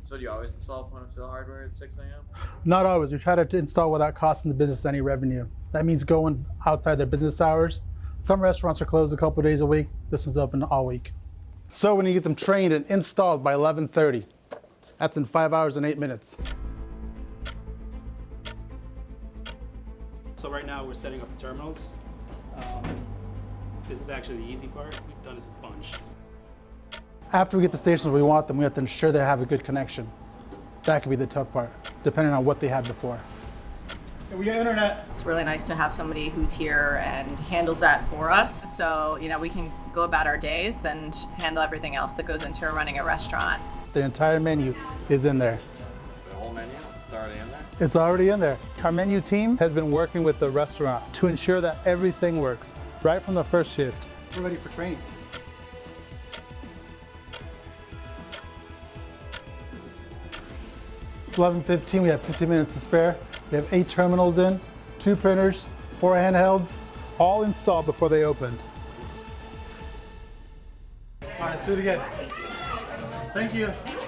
So do you always install point of sale hardware at 6 a.m.? Not always. We try to install without costing the business any revenue. That means going outside their business hours. Some restaurants are closed a couple of days a week. This one's open all week. So when you get them trained and installed by 11:30, that's in 5 hours and 8 minutes. So right now we're setting up the terminals. This is actually the easy part. We've done this a bunch. After we get the stations where we want them, we have to ensure they have a good connection. That could be the tough part, depending on what they had before. And we got internet. It's really nice to have somebody who's here and handles that for us. So, we can go about our days and handle everything else that goes into running a restaurant. The entire menu is in there. The whole menu? It's already in there? It's already in there. Our menu team has been working with the restaurant to ensure that everything works, right from the first shift. We're ready for training. It's 11:15, we have 15 minutes to spare. We have 8 terminals in, 2 printers, 4 handhelds, all installed before they opened. All right, let's do it again. Thank you.